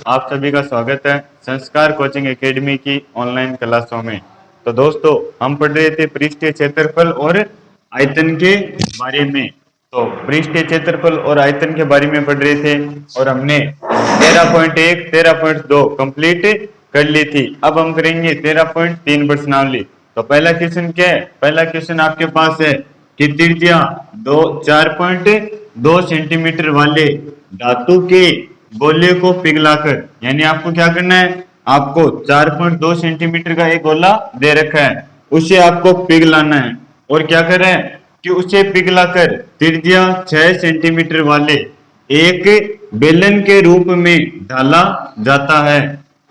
आप सभी का स्वागत है संस्कार कोचिंग एकेडमी की ऑनलाइन क्लासों में। तो दोस्तों, हम पढ़ रहे थे पृष्ठीय क्षेत्रफल और आयतन के बारे में। तो पृष्ठीय क्षेत्रफल और आयतन के बारे में पढ़ रहे थे और हमने 13.1, 13.2 कंप्लीट कर ली थी। अब हम करेंगे 13.3 प्रश्नावली। तो पहला क्वेश्चन क्या है? पहला क्वेश्चन आपके पास है कि त्रिज्या 4.2 सेंटीमीटर वाले धातु के गोले को पिघलाकर, यानी आपको क्या करना है, आपको 4.2 सेंटीमीटर का एक गोला दे रखा है, उसे आपको पिघलाना है। और क्या कर रहे हैं कि उसे पिघलाकर त्रिज्या 6 सेंटीमीटर वाले एक बेलन के रूप में ढाला जाता है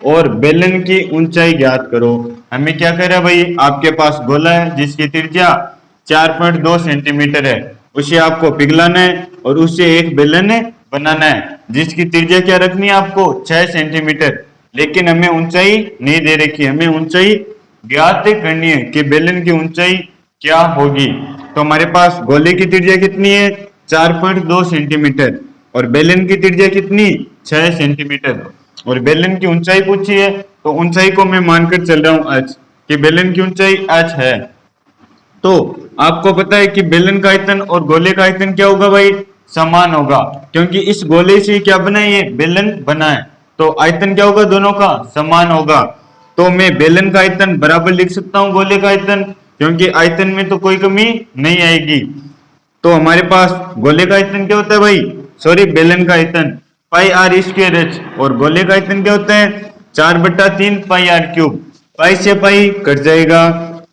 और बेलन की ऊंचाई ज्ञात करो। हमें क्या कर रहा है भाई, आपके पास गोला है जिसकी त्रिज्या 4.2 सेंटीमीटर है, उसे आपको पिघलाना है और उसे एक बेलन बनाना है जिसकी त्रिज्या क्या रखनी है, आपको 6 सेंटीमीटर। लेकिन हमें ऊंचाई नहीं दे रखी, हमें ऊंचाई ज्ञात करनी है कि बेलन की ऊंचाई क्या होगी। तो हमारे पास गोले की त्रिज्या कितनी है, 4.2 सेंटीमीटर, और बेलन की त्रिज्या कितनी, 6 सेंटीमीटर, और बेलन की ऊंचाई पूछी है। तो ऊंचाई को मैं मानकर चल रहा हूं h, कि बेलन की ऊंचाई h है। तो आपको पता है कि बेलन का आयतन और गोले का आयतन क्या होगा भाई, समान होगा, क्योंकि इस गोले से क्या बना है, ये बेलन बना है। तो आयतन क्या होगा, दोनों का समान होगा। तो मैं बेलन का आयतन बराबर लिख सकता हूँ गोले का आयतन, क्योंकि आयतन में तो कोई कमी नहीं आएगी। तो हमारे पास गोले का आयतन क्या होता है भाई, सॉरी बेलन का आयतन पाई आर स्क्वायर एच, और गोले का आयतन क्या होता है, 4/3 पाई आर क्यूब। पाई से पाई कट जाएगा,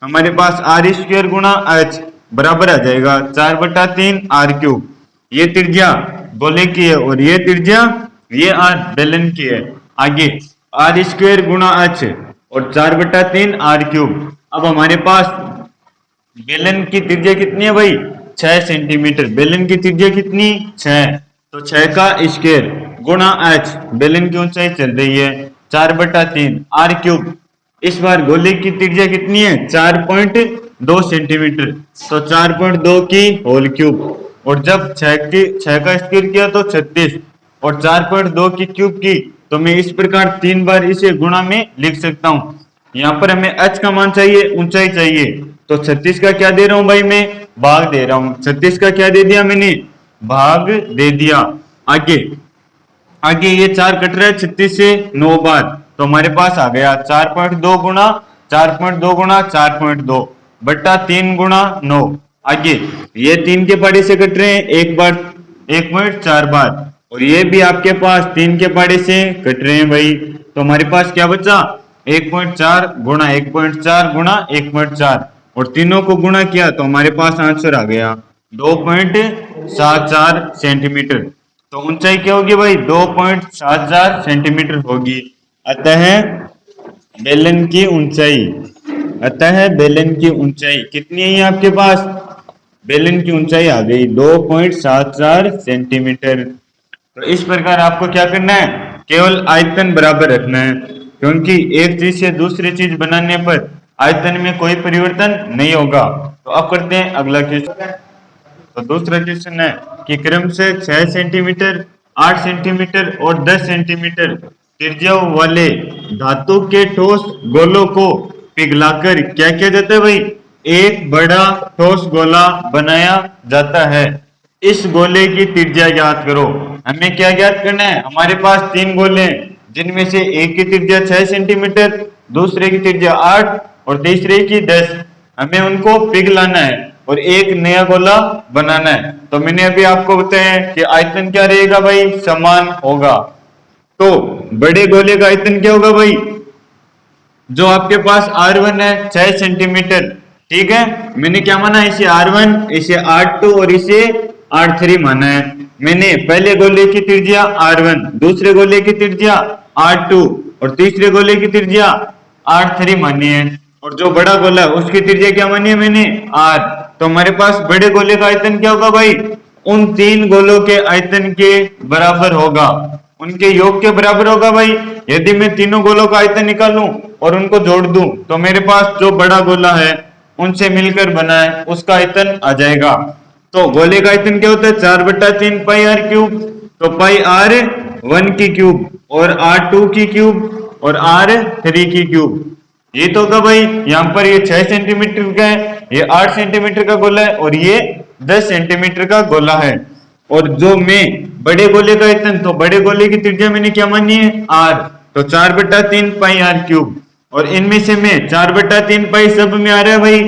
हमारे पास आर स्क्वायर गुणा एच बराबर आ जाएगा 4/3 आर क्यूब। ये त्रिज्या गोले की है और ये त्रिज्या ये आर बेलन की है। आगे आर स्क्वायर गुणा एच और 4/3 आर क्यूब। अब हमारे पास बेलन की त्रिज्या कितनी है भाई, 6 सेंटीमीटर। बेलन की त्रिज्या कितनी, 6, तो 6 का स्क्वायर गुणा एच, बेलन की ऊंचाई चल रही है 4/3 आर क्यूब। इस बार गोले की त्रिज्या कितनी है, 4.2 सेंटीमीटर, तो 4.2 की होल क्यूब। और जब 6 का स्क्वायर किया तो 36, और 4.2 की क्यूब की, तो मैं इस प्रकार 3 बार इसे गुणा में लिख सकता हूं। यहाँ पर हमें h का मान चाहिए, ऊंचाई चाहिए, तो 36 का क्या दे रहा हूं भाई, मैं भाग दे रहा हूं। 36 का क्या दे दिया मैंने, भाग दे दिया। आगे आगे ये 4 कट रहा है 36 से 9 बार, तो हमारे पास आ गया 4.2 गुणा 4.2 गुणा 4.2 बट्टा 3 गुणा 9। आगे ये 3 के पाड़े से कट रहे हैं एक बार 1.4 बार, और ये भी आपके पास 3 के पाड़े से कट रहे हैं भाई। तो हमारे पास क्या बचा, 1.4 गुणा 1.4 गुणा 1.4, और तीनों को गुणा किया तो हमारे पास आंसर आ गया 2.74 सेंटीमीटर। तो ऊंचाई क्या होगी भाई, 2.74 सेंटीमीटर होगी। अतः बेलन की ऊंचाई, अतः बेलन की ऊंचाई कितनी है आपके पास, बेलन की ऊंचाई आ गई 2.74 सेंटीमीटर। तो इस प्रकार आपको क्या करना है, केवल आयतन बराबर रखना है, क्योंकि एक चीज से दूसरी चीज बनाने पर आयतन में कोई परिवर्तन नहीं होगा। तो अब करते हैं अगला क्वेश्चन। तो दूसरा क्वेश्चन है कि क्रम से 6 सेंटीमीटर, 8 सेंटीमीटर और 10 सेंटीमीटर त्रिज्या वाले धातु के ठोस गोलों को पिघलाकर क्या किया जाता है भाई, एक बड़ा ठोस गोला बनाया जाता है। इस गोले की त्रिज्या ज्ञात करो। हमें क्या ज्ञात करना है, हमारे पास 3 गोले हैं, जिनमें से एक की त्रिज्या 6 सेंटीमीटर, दूसरे की त्रिज्या 8 और तीसरे की 10। हमें उनको पिघलाना है और एक नया गोला बनाना है। तो मैंने अभी आपको बताया कि आयतन क्या रहेगा भाई, समान होगा। तो बड़े गोले का आयतन क्या होगा भाई, जो आपके पास R1 है 6 सेंटीमीटर, ठीक है। मैंने क्या माना, इसे R1, इसे R2 और इसे R3 माना है। मैंने पहले गोले की त्रिज्या R1, दूसरे गोले की त्रिज्या R2 और तीसरे गोले की त्रिज्या R3 मानी है, और जो बड़ा गोला है उसकी त्रिज्या क्या मानी है मैंने, R। तो हमारे पास बड़े गोले का आयतन क्या होगा भाई, उन 3 गोलों के आयतन के बराबर होगा, उनके योग के बराबर होगा भाई। यदि मैं तीनों गोलों का आयतन निकालूं और उनको जोड़ दूं, तो मेरे पास जो बड़ा गोला है उनसे मिलकर बना है उसका आयतन आ जाएगा। तो गोले का आयतन क्या होता है, 4/3 पाई आर क्यूब। तो पाई आर वन की क्यूब और R2 की क्यूब और R3 की क्यूब। ये तो होगा भाई, यहाँ पर ये 6 सेंटीमीटर का है, ये 8 सेंटीमीटर का गोला है और ये 10 सेंटीमीटर का गोला है। और जो मैं बड़े गोले का आयतन, तो बड़े गोले की त्रिज्या मैंने क्या मानी है, R, तो 4/3 पाई R क्यूब। और इनमें से मैं 4/3 पाई सब में आ रहा है भाई,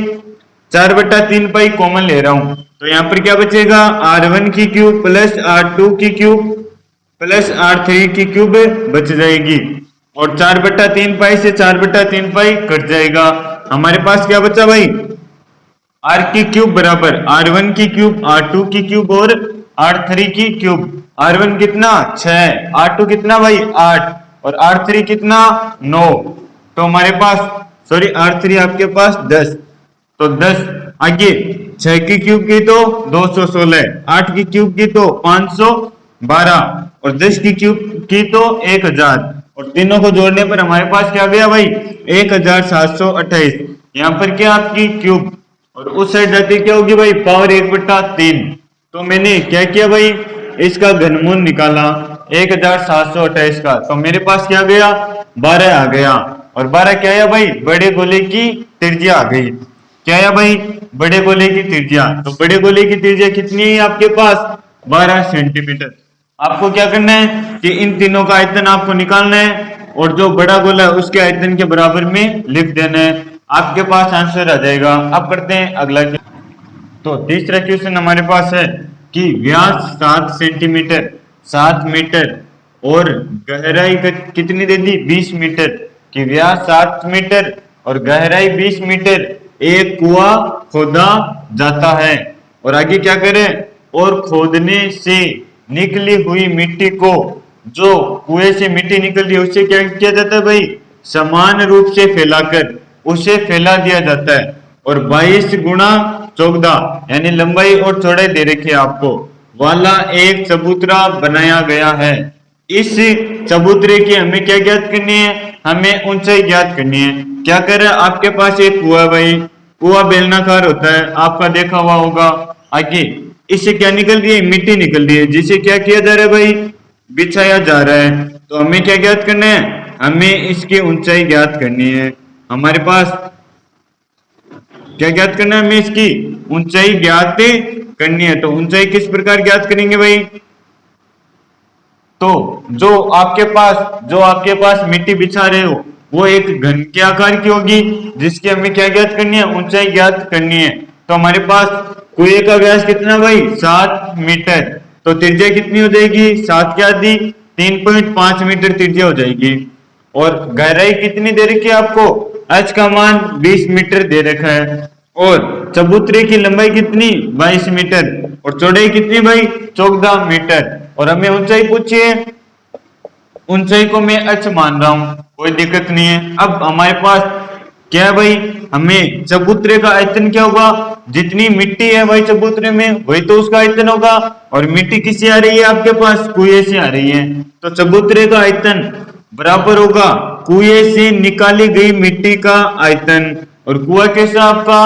4/3 पाई कॉमन ले रहा हूं, तो यहाँ पर क्या बचेगा, R1 की क्यूब प्लस R2 की क्यूब प्लस R3 की क्यूब बच जाएगी। और 4/3 पाई से 4/3 पाई कट जाएगा। हमारे पास क्या बचा भाई, R की क्यूब बराबर R1 की क्यूब, R2 की क्यूब और R3 की क्यूब। R1 कितना 6, R2 कितना भाई 8 और R3 कितना 9। तो हमारे पास सॉरी R3 आपके पास 10, तो 10 आगे 6 की क्यूब की तो 216, 8 की क्यूब की तो 512 और 10 की क्यूब की तो 1000। और तीनों को जोड़ने पर हमारे पास क्या गया भाई, 1728। यहाँ पर क्या आपकी क्यूब और उस साइड जाती क्या होगी भाई, पावर 1/3। तो मैंने क्या किया भाई, इसका घनमूल निकाला 1728 का, तो मेरे पास क्या गया 12 आ गया। और 12 क्या आया भाई, बड़े गोले की त्रिज्या आ गई। क्या आया भाई, बड़े गोले की त्रिज्या। तो बड़े गोले की त्रिज्या कितनी है आपके पास, 12 सेंटीमीटर। आपको क्या करना है कि इन तीनों का आयतन आपको निकालना है और जो बड़ा गोला है उसके आयतन के बराबर में लिख देना है, आपके पास आंसर आ जाएगा। अब करते हैं अगला। तो तीसरा क्वेश्चन हमारे पास है कि व्यास 7 सेंटीमीटर 7 मीटर और गहराई कितनी दे दी, 20 मीटर, कि व्यास 7 मीटर और गहराई 20 मीटर एक कुआं खोदा जाता है। और आगे क्या करें, और खोदने से निकली हुई मिट्टी को, जो कुएं से मिट्टी निकल रही है उससे क्या किया जाता है भाई, समान रूप से फैलाकर उसे फैला दिया जाता है। और 22 गुणा 14 यानी लंबाई और चौड़ाई दे रखी है आपको वाला एक चबूतरा बनाया गया है। इस चबूतरे की हमें क्या ज्ञात करनी है, हमें ऊंचाई ज्ञात करनी है। क्या कर रहा है, आपके पास एक कुआं भाई, कुआं बेलनाकार होता है, आपका देखा हुआ होगा। आगे इससे क्या निकल रही है, मिट्टी निकल रही है, जिसे क्या किया जा रहा है भाई, बिछाया जा रहा है। तो हमें क्या ज्ञात करना है, हमें इसकी ऊंचाई ज्ञात करनी है। हमारे पास क्या ज्ञात करना है, हमें इसकी ऊंचाई ज्ञात करनी है। तो ऊंचाई किस प्रकार ज्ञात करेंगे भाई, तो जो आपके पास मिट्टी बिछा रहे हो वो एक घन के आकार की होगी, जिसकी हमें क्या ज्ञात करनी है, ऊंचाई ज्ञात करनी है। तो हमारे पास कुएं का व्यास कितना भाई, 7 मीटर, तो त्रिज्या कितनी हो जाएगी, 7 क्या दी 3.5 मीटर त्रिज्या हो जाएगी। और गहराई कितनी दे रखी है आपको, h का मान 20 मीटर दे रखा है। और चबूतरे की लंबाई कितनी 22 मीटर और चौड़ाई कितनी भाई 14 मीटर। और हमें ऊंचाई पूछी है, ऊंचाई को मैं h मान रहा हूं, कोई दिक्कत नहीं है। अब हमारे पास क्या है भाई, हमें चबूतरे का आयतन क्या होगा, जितनी मिट्टी है भाई चबूतरे में वही तो उसका आयतन होगा। और मिट्टी किससे आ रही है आपके पास, कुएं से आ रही है, तो चबूतरे का आयतन बराबर होगा कुएं से निकाली गई मिट्टी का आयतन। और कुआं कैसा आपका,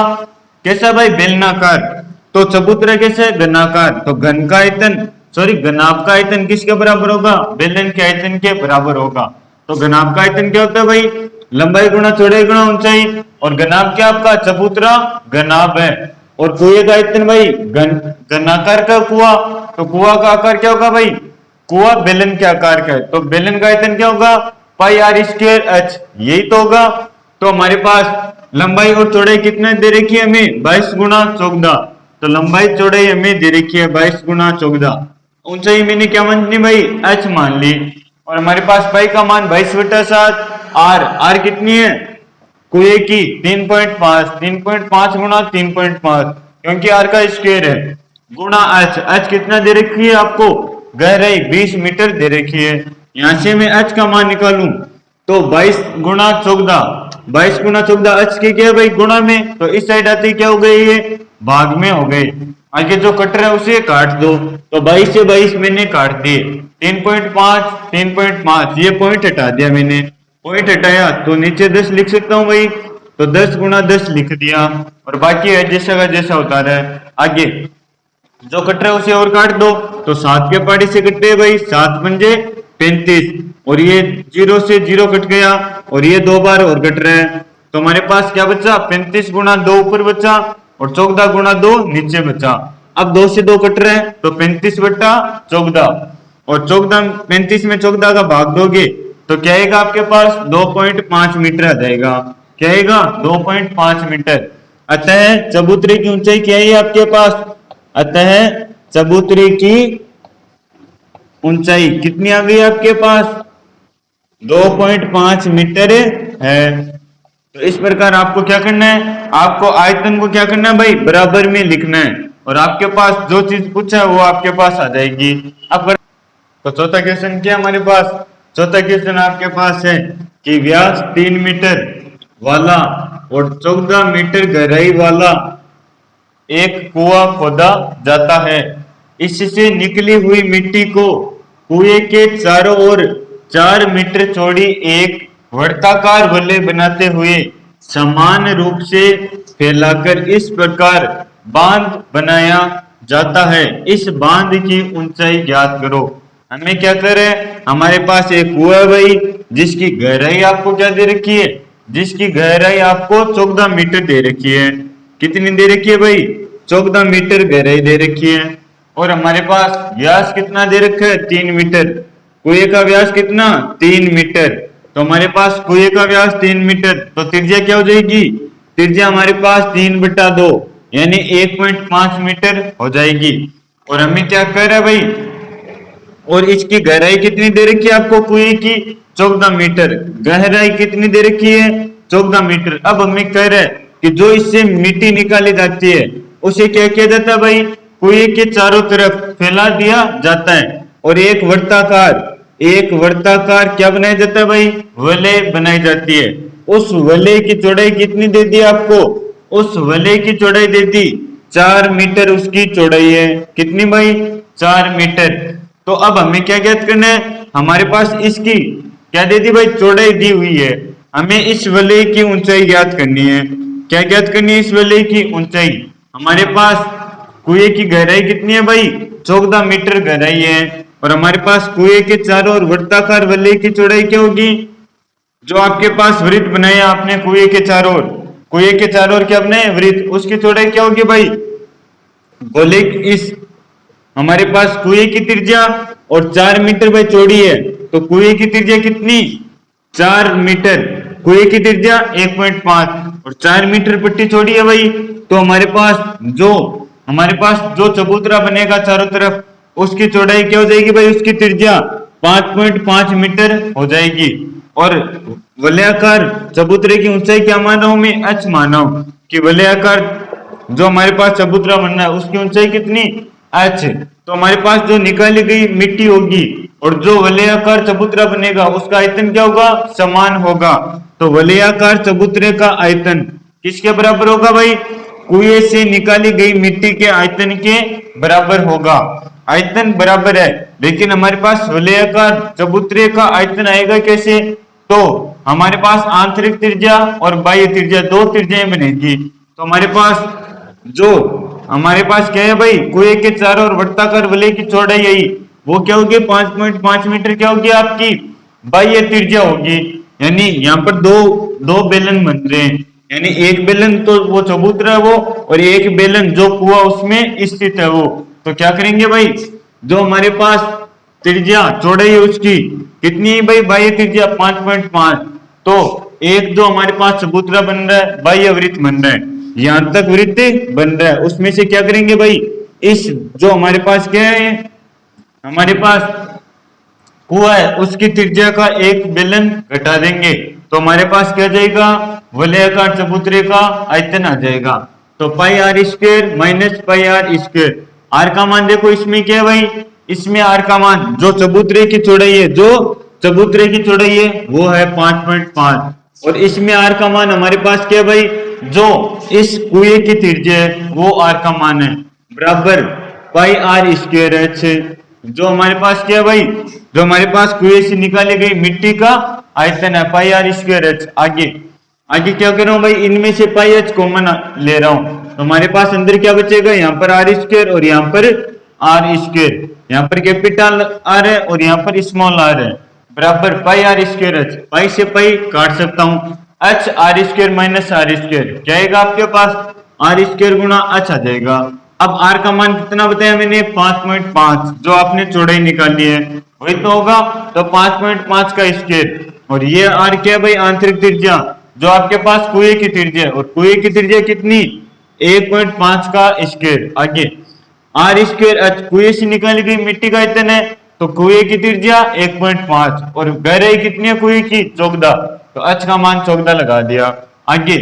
कैसा भाई बेलनाकार, तो चबूतरा कैसा है घनाकार, तो घन का आयतन घनाभ का आयतन किसके बराबर होगा, बेलन के आयतन के बराबर होगा। तो घनाभ का आयतन क्या होता है भाई, लंबाई गुणा चौड़ाई गुणा ऊंचाई। और घनाभ क्या आपका, चबूतरा घनाभ है। और कुएं का आयतन भाई घनाकार का कुआं, तो कुआं का आकार क्या होगा भाई, कुआं बेलन के आकार का है, तो बेलन का आयतन क्या होगा, पाई आर स्क्वायर एच, यही तो होगा। तो हमारे पास लंबाई और चौड़ाई कितने दे रखी है हमें, 22 गुणा 14, तो लंबाई चौड़ाई हमें दे रखी है 22 गुणा 14। ऊंचाई मैंने क्या मान ली भाई, h मान ली। और हमारे पास पाई का मान 22/7, आर कितनी है कुएं की 3.5 गुणा 3.5 क्योंकि आर का स्क्वायर है, गुणा h कितना दे रखी है आपको, गहराई 20 मीटर दे रखी है। यहां से मैं h का मान निकालूं तो 22 गुणा 14 h के क्या है भाई गुणा में, तो इस साइड आते क्या हो गए, ये भाग में हो गए। आगे जो कट रहा है उसे काट दो, तो 22 से 22 मैंने काट दिए, 3.5 ये पॉइंट हटा दिया मैंने, पॉइंट हटाया तो नीचे 10 लिख सकता हूं भाई, तो 10 गुणा 10 लिख दिया। और बाकी है जैसा का जैसा होता रहा है। आगे जो कट रहा है उसे और काट दो, तो 7 के पार्टी से कटते हैं भाई, 7 पंजे 35 और ये 0 से 0 कट गया और ये 2 बार और कट रहा है, तो हमारे पास क्या बचा 35 गुणा 2 ऊपर बचा और 14 गुणा 2 नीचे बचा। अब 2 से 2 कट रहे हैं तो 35 बटा 14 और 14 35 में 14 का भाग दोगे तो क्या आएगा आपके पास 2.5 मीटर आ जाएगा। क्या आएगा 2.5 मीटर। अतः चबूतरे की ऊंचाई क्या है आपके पास, अतः चबूतरे की ऊंचाई कितनी आ गई आपके पास 2.5 मीटर है। तो इस प्रकार आपको क्या करना है, आपको आयतन को क्या करना है भाई बराबर में लिखना है और आपके पास जो चीज पूछा है वो आपके पास आ जाएगी। अब तो चौथा क्वेश्चन क्या हमारे पास, चौथा क्वेश्चन आपके पास है कि व्यास 3 मीटर वाला और 14 मीटर गहराई वाला एक कुआं खोदा जाता है। इससे निकली हुई मिट्टी को कुएं के चारों ओर 4 मीटर चौड़ी एक वर्ताकार वलय बनाते हुए समान रूप से फैलाकर इस प्रकार बांध बनाया जाता है। इस बांध की ऊंचाई ज्ञात करो। हमें क्या करे, हमारे पास एक कुआं है भाई जिसकी गहराई आपको क्या दे रखी है, जिसकी गहराई आपको 14 मीटर दे रखी है। कितनी दे रखी है भाई 14 मीटर गहराई दे रखी है और हमारे पास व्यास कितना दे रखा है 3 मीटर। कुएं का व्यास कितना 3 मीटर, तो हमारे पास कुएं का व्यास 3 मीटर तो त्रिज्या क्या हो जाएगी, त्रिज्या हमारे पास 3/2 यानी 1.5 मीटर हो जाएगी। और हमें क्या कर रहा है भाई, और इसकी गहराई कितनी दे रखी है आपको कुएं की 14 मीटर, गहराई कितनी दे रखी है 14 मीटर। अब हमें कह रहा है कि जो इससे मिट्टी निकाली जाती है उसे क्या किया जाता है भाई कुएं के चारों तरफ फैला दिया जाता है और एक वर्ताकार क्या बनाया जाता है भाई वलय बनाई जाती है। उस वलय की चौड़ाई कितनी दे दी आपको, उस वलय की चौड़ाई दे दी 4 मीटर उसकी चौड़ाई है। कितनी भाई 4 मीटर। तो अब हमें क्या ज्ञात करना है, हमारे पास इसकी क्या दे दी भाई चौड़ाई दी हुई है, हमें इस वलय की ऊंचाई ज्ञात करनी है। क्या ज्ञात करनी है इस वलय की ऊंचाई, हमारे पास कुएं की गहराई कितनी है भाई 14 मीटर गहराई है और हमारे पास कुएं के चारों ओर वृत्ताकार वलय की चौड़ाई क्या होगी, जो आपके पास वृत्त बनाया आपने कुएं के चारों ओर, कुएं के चारों ओर क्या बनाए वृत्त, उसकी चौड़ाई क्या होगी भाई बोले इस हमारे पास कुएं की त्रिज्या और 4 मीटर भाई चौड़ी है तो कुएं की त्रिज्या कितनी 4 मीटर, कुएं की त्रिज्या 1.5 और 4 मीटर पट्टी चौड़ी है भाई। तो हमारे पास जो चबूतरा बनेगा चारों तरफ उसकी चौड़ाई क्या हो जाएगी भाई, उसकी त्रिज्या 5.5 मीटर हो जाएगी। और वलयाकार चबूतरे की ऊंचाई क्या माना हूं मैं h माना हूं कि वलयाकार जो हमारे पास चबूतरा बनना है उसकी ऊंचाई कितनी h। तो हमारे पास जो निकाली गई मिट्टी होगी और जो वलयाकार चबूतरा बनेगा उसका आयतन क्या होगा समान होगा। तो वलयाकार चबूतरे का आयतन किसके बराबर होगा भाई, कुएं से निकाली गई मिट्टी के आयतन के बराबर होगा। आयतन बराबर है लेकिन हमारे पास वलयाकार चबूतरे का आयतन आएगा कैसे, तो हमारे पास आंतरिक त्रिज्या और बाह्य त्रिज्या दो त्रिज्याएं बनेगी। तो हमारे पास क्या है भाई कुएं के चारों ओर वृत्ताकार वलय की चौड़ाई आई वो क्या होगी 5.5 मीटर क्या होगी आपकी बाह्य त्रिज्या होगी। यानी यहाँ पर दो बेलन बन रहे हैं, यानी एक बेलन तो वो चबूतरा है वो और एक बेलन जो कुआं उसमें स्थित है वो। तो क्या करेंगे भाई जो हमारे पास त्रिज्या चौड़ाई है उसकी कितनी है भाई बाह्य त्रिज्या 5.5, तो एक जो हमारे पास चबूतरा बन रहा है बाह्य वृत्त बन रहा है यहां तक वृत्त बन रहा है उसमें से क्या करेंगे भाई इस जो हमारे पास क्या है हमारे पास कुआं है उसकी त्रिज्या का एक बेलन घटा देंगे तो हमारे पास क्या जाएगा वलयाकार चबूतरे का आयतन आ जाएगा। तो pi are square minus pi are square, R का मान देखो इसमें क्या है भाई, इसमें आर का मान जो चबूतरे की चौड़ाई है वो है 5.5 और इसमें आर का मान हमारे पास क्या है भाई जो इस कुएं की त्रिज्या है वो आर का मान है बराबर पाई आर स्क्वायर एच। जो हमारे पास क्या है भाई जो हमारे पास कुएं से निकाली गई मिट्टी का आयतन है पाई आर स्क्वायर एच। आगे क्या कर रहा हूं भाई इनमें से पाई एच कॉमन ले रहा हूं तो हमारे पास अंदर क्या बचेगा यहाँ पर आर स्क्वायर और यहाँ पर आर स्क्वायर, यहाँ पर कैपिटल आर है और यहाँ पर स्मॉल आर है, बराबर pi are square h, pi से पाई काट सकता हूँ, h r square minus r square क्या आएगा आपके पास, आर स्क्वायर गुणा एच आ जाएगा। अब आर का मान कितना बताया मैंने 5.5, जो आपने चौड़ाई निकाली है वही तो होगा, तो 5.5 का स्क्वायर, और ये आर क्या है भाई, आंतरिक त्रिज्या जो आपके पास कुएं की त्रिज्या है, और कुएं की त्रिज्या कितनी 1.5 का स्क्वायर। आगे आर स्क्वायर एच कुएं से निकाली गई मिट्टी का आयतन है, तो कुएं की त्रिज्या 1.5 और गहराई कितनी है कुएं की 14, तो एच का मान 14 लगा दिया। आगे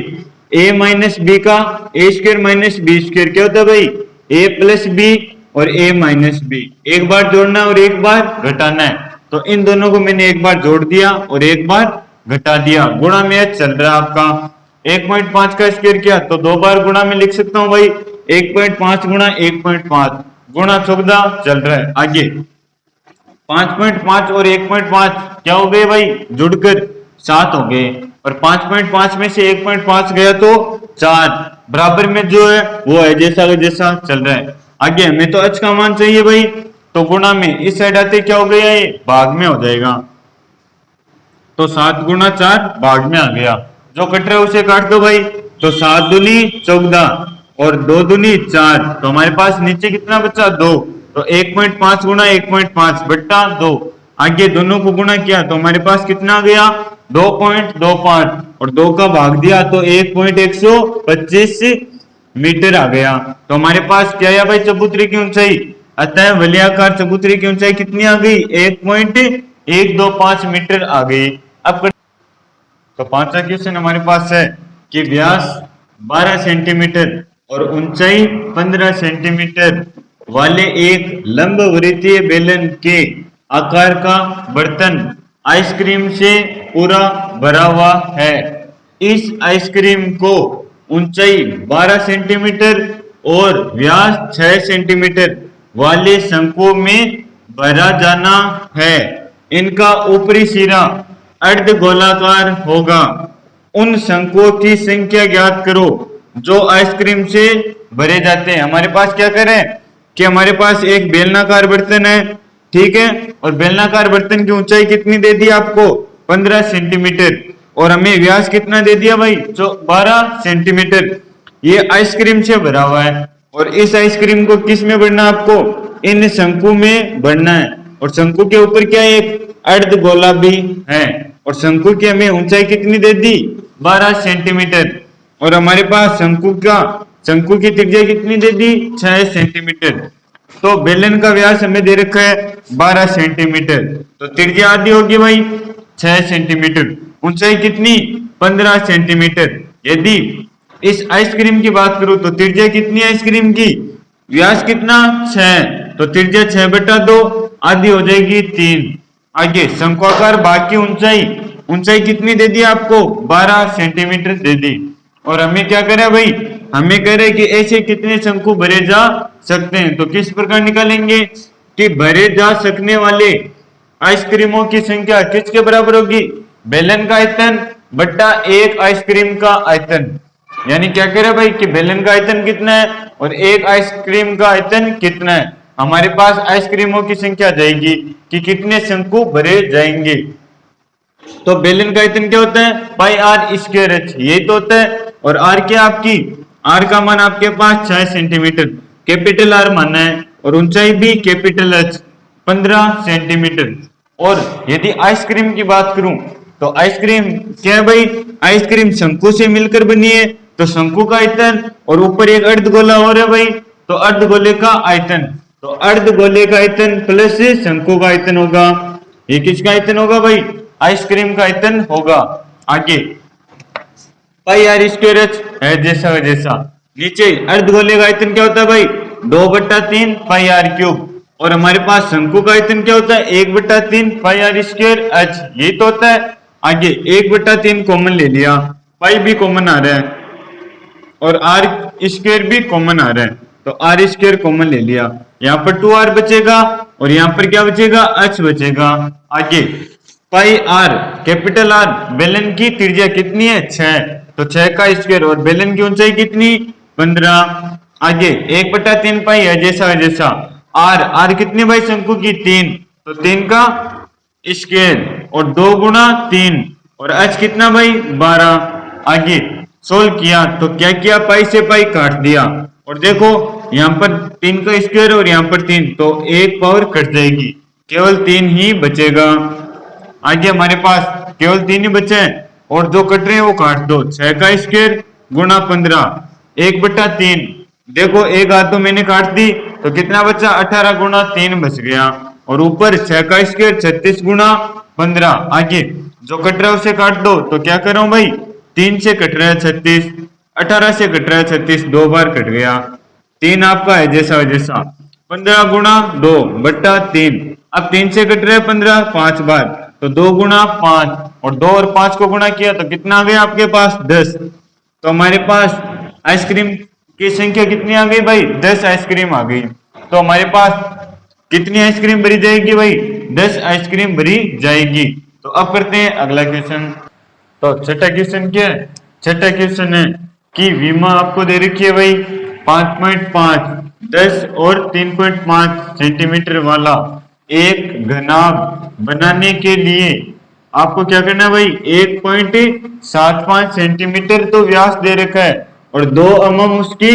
a माइनस बी का ए स्क्वायर माइनस बी स्क्वायर क्या होता है भाई, a प्लस बी और a माइनस बी, एक बार जोड़ना है और एक बार घटाना है, तो इन दोनों को मैंने एक बार जोड़ दिया और एक बार घटा दिया, गुणा में h चल रहा है आपका 1.5 का स्क्वायर किया तो दो बार गुणा में लिख सकता हूं भाई, 1.5 गुणा 1.5 गुणा 14 चल रहा है। आगे 5.5 और 1.5 क्या हो गए भाई, जुड़कर 7 हो गए, और 5.5 में से 1.5 गया तो 4, बराबर में जो है वो है जैसा का जैसा चल रहा है। आगे हमें तो h का मान चाहिए भाई, तो गुणा में इस साइड आते क्या हो गया, ये भाग में हो जाएगा, तो 7 गुणा 4 भाग में आ गया, जो कट रहा है उसे काट दो भाई, तो 7 दूनी 14 और 2 दूनी 4, तो हमारे पास नीचे कितना बचा 2, तो 1.5 गुणा 1.5 बट्टा 2, आगे दोनों को गुणा किया तो हमारे पास कितना आ गया 2.25 और 2 का भाग दिया तो 1.125 मीटर आ गया। तो हमारे पास क्या है भाई, चबूतरे की ऊंचाई, अतः वलयाकार चबूतरे की ऊंचाई कितनी आ गई 1.125 मीटर आ गई। अब तो पांचवा क्वेश्चन हमारे पास है कि व्यास 12 सेंटीमीटर और ऊंचाई 15 सेंटीमीटर वाले एक लंबवृत्तीय बेलन के आकार का बर्तन आइसक्रीम से पूरा भरा हुआ है। इस आइसक्रीम को ऊंचाई 12 सेंटीमीटर और व्यास 6 सेंटीमीटर वाले शंकु में भरा जाना है। इनका ऊपरी सिरा अर्ध गोलाकार होगा। उन शंकुओं की संख्या ज्ञात करो जो आइसक्रीम से भरे जाते हैं। हमारे पास क्या करें कि हमारे पास एक बेलनाकार बर्तन है, ठीक है, और बेलनाकार बर्तन की ऊंचाई कितनी दे दी आपको 15 सेंटीमीटर और हमें व्यास कितना दे दिया भाई जो 12 सेंटीमीटर। ये आइसक्रीम से भरा हुआ है और इस आइसक्रीम को किस में भरना है आपको, इन शंकु में भरना है। और शंकु के ऊपर क्या एक अर्ध गोला भी है और शंकु की हमें ऊंचाई कितनी दे दी 12 सेंटीमीटर और हमारे पास शंकु की त्रिज्या कितनी दे दी 6 सेंटीमीटर। तो बेलन का व्यास हमें दे रखा है 12 सेंटीमीटर, तो त्रिज्या आधी होगी भाई 6 सेंटीमीटर, ऊंचाई कितनी 15 सेंटीमीटर। यदि इस आइसक्रीम की बात करूं तो त्रिज्या कितनी आइसक्रीम की, व्यास कितना 6, तो त्रिज्या 6/2 आधी हो जाएगी 3। आगे शंक्वाकार भाग की ऊंचाई कितनी दे दी आपको 12 सेंटीमीटर दे दी और हमें क्या करे भाई, हमें कह रहे कि ऐसे कितने शंकु भरे जा सकते हैं। तो किस प्रकार निकालेंगे कि भरे जा सकने वाले आइसक्रीमों की संख्या किसके बराबर होगी, बेलन का आयतन बट्टा एक आइसक्रीम का आयतन। यानी क्या कह रहे भाई कि बेलन का आयतन कितना है और एक आइसक्रीम का आयतन कितना है। हमारे पास आइसक्रीमों की संख्या जाएगी कि कितने शंकु भरे जाएंगे। तो बेलन का आयतन क्या होता है पाई आर स्क्वायर एच, यही तो होता है। और आर क्या आपकी, आर का मान आपके पास 6 सेंटीमीटर, कैपिटल आर माना है और ऊंचाई भी कैपिटल एच 15 सेंटीमीटर। और यदि आइसक्रीम की बात करूं तो आइसक्रीम क्या है भाई, आइसक्रीम शंकु से मिलकर बनी है, तो शंकु का आयतन और ऊपर एक अर्धगोला और है भाई, तो अर्धगोले का आयतन, तो अर्धगोले का आयतन प्लस शंकु का आयतन होगा। ये किसका आयतन होगा भाई, आइसक्रीम का आयतन होगा। आगे पाई आर स्क्वायर एच है जैसा जैसा, नीचे अर्धगोले का आयतन क्या होता है भाई 2/3 पाई आर क्यूब और हमारे पास शंकु का आयतन क्या होता है 1/3 पाई आर स्क्वायर एच, यही तो होता है। आगे 1/3 कॉमन ले लिया, पाई भी कॉमन आ रहा है और आर स्क्वायर भी कॉमन आ रहा है, तो आर स्क्वायर कॉमन ले लिया, यहाँ पर 2r बचेगा और यहाँ पर क्या बचेगा h बचेगा। आगे पाई आर कैपिटल आर, बेलन की त्रिज्या कितनी है 6, तो 6 का स्क्वायर और बेलन की ऊंचाई कितनी 15। आगे 1/3 पाई है जैसा आर आर कितनी भाई शंकु की 3, तो 3 का स्क्वायर और 2 गुना 3 और h कितना भाई 12। आगे सोल्व किया तो क्या किया, पाई से पाई काट दिया और देखो यहाँ पर 3 का स्क्वायर और यहाँ पर 3, तो एक पावर कट जाएगी, केवल 3 ही बचेगा। आगे हमारे पास केवल 3 ही बचे हैं और जो कट रहे हैं वो काट दो। 6 का स्क्वायर गुना 15 1/3, देखो एक हाथ तो मैंने काट दी तो कितना बचा 18 गुना 3 बच गया और ऊपर 6 का स्क्वायर 36 गुना 15। आगे जो कट रहा है उसे काट दो, तो क्या कर रहा हूं भाई 3 से कट रहा है 36, 18 से कट रहा है 36, 2 बार कट गया। 3 आपका है जैसा वैसा, 15 गुना 2/3, अब 3 से कट रहा है 15 5 बार, तो 2 गुना 5 और 2 और 5 को गुणा किया तो कितना आ गया आपके पास 10। तो हमारे पास आइसक्रीम की संख्या कितनी आ गई भाई 10 आइसक्रीम आ गई। तो हमारे पास कितनी आइसक्रीम भरी जाएगी भाई 10 आइसक्रीम भरी जाएगी। तो अब करते हैं अगला क्वेश्चन। तो छठा क्वेश्चन क्या है, छठा क्वेश्चन है कि विमा आपको दे रखी है भाई 5.5 10 और 3.5 सेंटीमीटर वाला एक घनाभ बनाने के लिए आपको क्या करना है भाई 1.75 सेंटीमीटर तो व्यास दे रखा है और 2 mm उसकी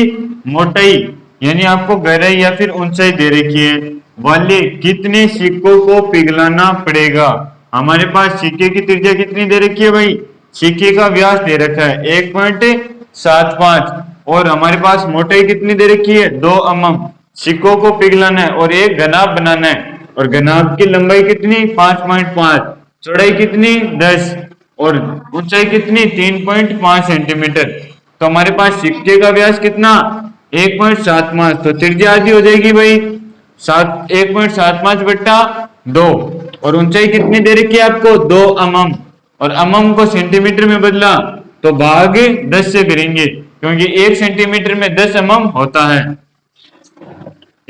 मोटाई यानी आपको गहराई या फिर ऊंचाई दे रखी है वाले कितने सिक्कों को पिघलाना पड़ेगा। हमारे पास सिक्के की त्रिज्या कितनी दे रखी है भाई, सिक्के का व्यास दे रखा है 1.75 और हमारे पास मोटाई कितनी दे रखी है 2 mm। सिक्कों को पिघलाना है और एक घनाभ बनाना है और घनाभ की लंबाई कितनी 5.5, चौड़ाई कितनी 10 और ऊंचाई कितनी 3.5 सेंटीमीटर। तो हमारे पास सिक्के का व्यास कितना 1.75, तो त्रिज्या आधी हो जाएगी भाई 1.75/2 और ऊंचाई कितनी दे रखी है आपको 2 mm और mm को सेंटीमीटर में बदला तो भाग 10 से करेंगे क्योंकि 1 सेंटीमीटर में 10 mm होता है,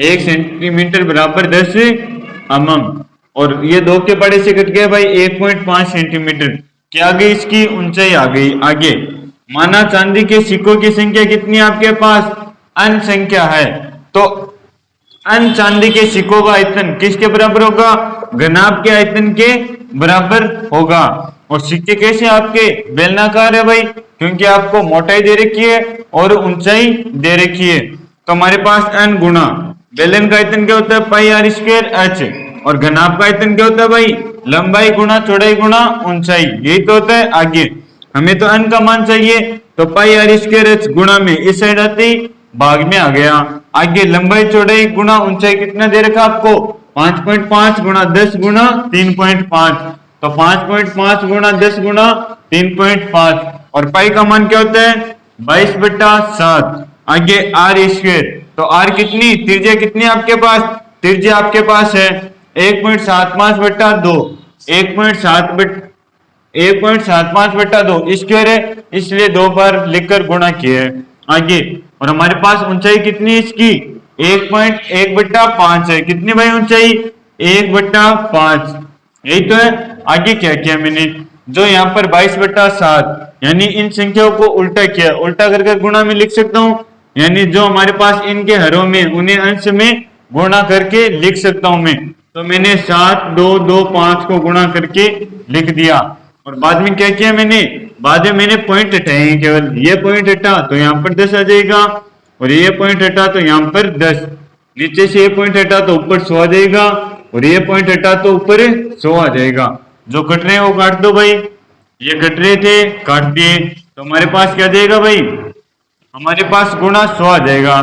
1 सेंटीमीटर बराबर 10 mm और ये 2 के पड़े से कट गया भाई 1.5 सेंटीमीटर। क्या आ गई इसकी ऊंचाई आ गई। आगे माना चांदी के सिक्कों की संख्या कितनी आपके पास अन संख्या है, तो अन चांदी के सिक्कों का आयतन किसके बराबर होगा घनाभ के आयतन के बराबर होगा। और सिक्के कैसे आपके बेलनाकार है भाई क्योंकि आपको मोटाई दे रखी है और ऊंचाई दे रखी है। तो हमारे पास n गुना बेलन का आयतन क्या होता है पाई आर स्क्वायर h और घनाभ का आयतन क्या होता है भाई लंबाई गुना चौड़ाई गुना ऊंचाई, यही तो होता है। आगे हमें तो n का मान चाहिए तो पाई आर स्क्वायर h गुना में इस साइड आते ही भाग में आ गया। आगे लंबाई चौड़ाई गुना ऊंचाई कितना दे रखा आपको 5.5 गुना 10 गुना 3.5, तो 5.5 गुना 10 गुना 3.5 और पाई का मान क्या होता है 22/7। आगे आर स्क्वायर, तो आर कितनी त्रिज्या कितनी आपके पास, त्रिज्या आपके पास है 1.75/2, 1.75/2 स्क्वायर है इसलिए 2 बार लिखकर गुणा किया है। आगे और हमारे पास ऊंचाई कितनी है इसकी 1.1/5 है, कितनी भाई ऊंचाई 1/5, यही तो है। आगे क्या किया मैंने जो यहाँ पर 22/7 यानी इन संख्याओं को उल्टा किया, उल्टा करके गुणा में लिख सकता हूँ यानी जो हमारे पास इनके हरों में उन्हें अंश में गुणा करके लिख सकता हूं मैं। तो मैंने 7 2 2 5 को गुणा करके लिख दिया और बाद में क्या किया मैंने बाद में मैंने पॉइंट हटाए हैं, केवल ये पॉइंट हटा तो यहाँ पर 10 आ जाएगा और ये पॉइंट हटा तो यहाँ पर 10, नीचे से ये पॉइंट हटा तो ऊपर 100 आ जाएगा और ये पॉइंट हटा तो ऊपर 100 आ जाएगा। जो कट रहे हैं वो काट दो भाई, ये कट रहे थे काट दिए तो हमारे पास क्या जाएगा भाई हमारे पास गुणा 100 आ जाएगा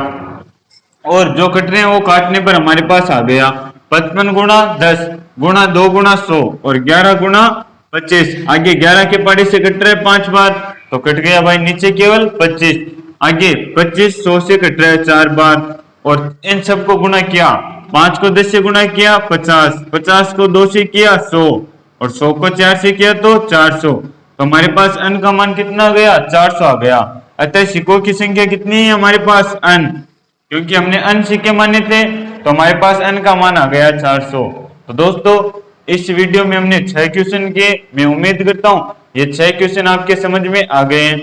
और जो कट रहे हैं वो काटने पर हमारे पास आ गया 55 गुणा 10 गुणा 2 गुणा 100 और 11 गुणा 25। आगे 11 के पाड़े से कट रहा है 5 बार तो कट गया भाई नीचे केवल 25। आगे 25 100 से कट रहा है 4 बार और इन सबको गुणा किया, 5 को 10 से गुणा किया 50, 50 को 2 से किया 100 और 100 को 4 से किया तो 400। तो हमारे पास n का मान कितना आ गया 400 आ गया। अतः सिक्कों की संख्या कितनी है हमारे पास n, क्योंकि हमने n सिक्के माने थे तो हमारे पास n का मान आ गया 400। तो दोस्तों इस वीडियो में हमने 6 क्वेश्चन किए, मैं उम्मीद करता हूँ ये 6 क्वेश्चन आपके समझ में आ गए हैं।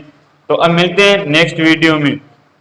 तो अब मिलते हैं नेक्स्ट वीडियो में।